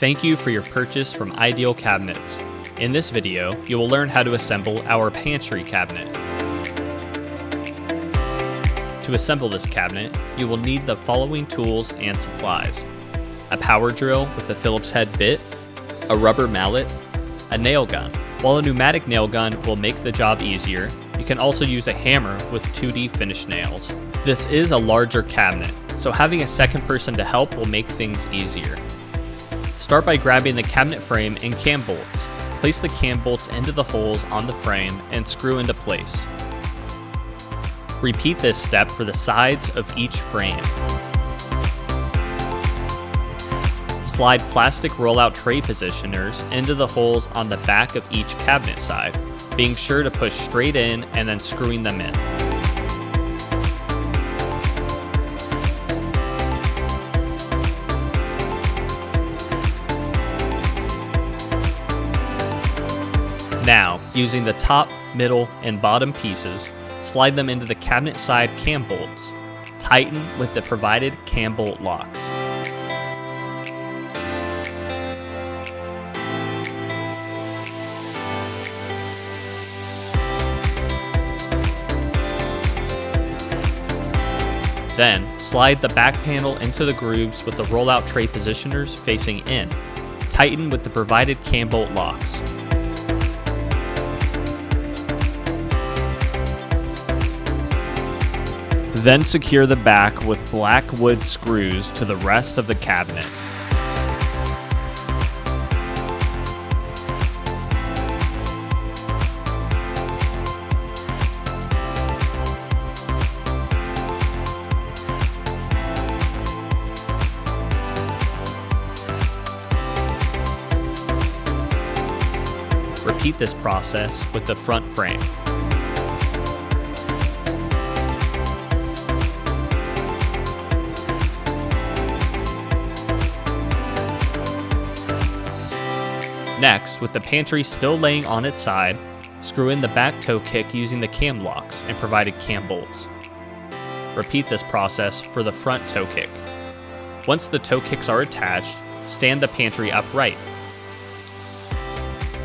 Thank you for your purchase from Ideal Cabinets. In this video, you will learn how to assemble our pantry cabinet. To assemble this cabinet, you will need the following tools and supplies: a power drill with a Phillips head bit, a rubber mallet, a nail gun. While a pneumatic nail gun will make the job easier, you can also use a hammer with 2D finish nails. This is a larger cabinet, so having a second person to help will make things easier. Start by grabbing the cabinet frame and cam bolts. Place the cam bolts into the holes on the frame and screw into place. Repeat this step for the sides of each frame. Slide plastic rollout tray positioners into the holes on the back of each cabinet side, being sure to push straight in and then screwing them in. Now, using the top, middle, and bottom pieces, slide them into the cabinet side cam bolts. Tighten with the provided cam bolt locks. Then, slide the back panel into the grooves with the rollout tray positioners facing in. Tighten with the provided cam bolt locks. Then secure the back with black wood screws to the rest of the cabinet. Repeat this process with the front frame. Next, with the pantry still laying on its side, screw in the back toe kick using the cam locks and provided cam bolts. Repeat this process for the front toe kick. Once the toe kicks are attached, stand the pantry upright.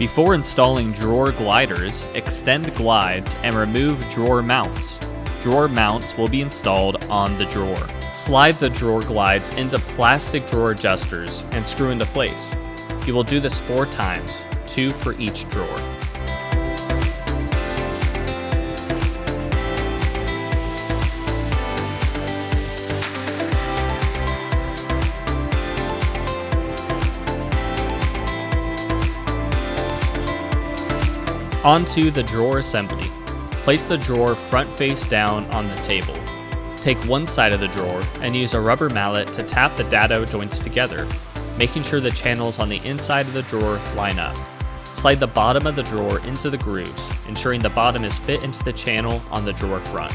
Before installing drawer gliders, extend glides and remove drawer mounts. Drawer mounts will be installed on the drawer. Slide the drawer glides into plastic drawer adjusters and screw into place. You will do this 4 times, 2 for each drawer. Onto the drawer assembly. Place the drawer front face down on the table. Take one side of the drawer and use a rubber mallet to tap the dado joints together, making sure the channels on the inside of the drawer line up. Slide the bottom of the drawer into the grooves, ensuring the bottom is fit into the channel on the drawer front.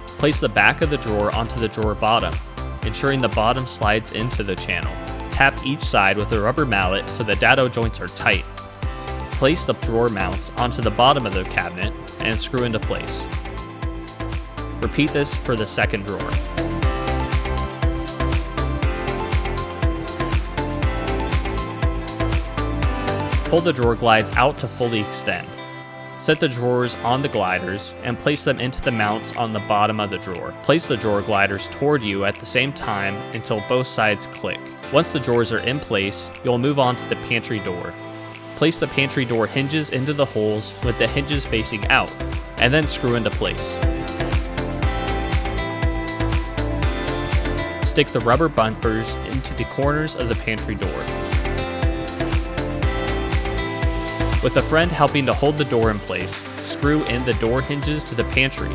Place the back of the drawer onto the drawer bottom, ensuring the bottom slides into the channel. Tap each side with a rubber mallet so the dado joints are tight. Place the drawer mounts onto the bottom of the cabinet and screw into place. Repeat this for the second drawer. Pull the drawer glides out to fully extend. Set the drawers on the gliders and place them into the mounts on the bottom of the drawer. Place the drawer gliders toward you at the same time until both sides click. Once the drawers are in place, you'll move on to the pantry door. Place the pantry door hinges into the holes with the hinges facing out, and then screw into place. Stick the rubber bumpers into the corners of the pantry door. With a friend helping to hold the door in place, screw in the door hinges to the pantry.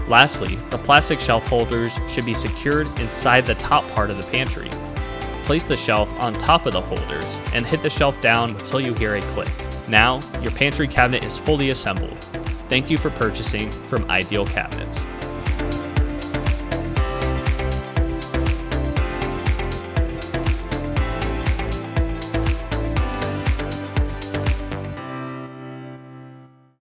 Lastly, the plastic shelf holders should be secured inside the top part of the pantry. Place the shelf on top of the holders and hit the shelf down until you hear a click. Now, your pantry cabinet is fully assembled. Thank you for purchasing from Ideal Cabinets.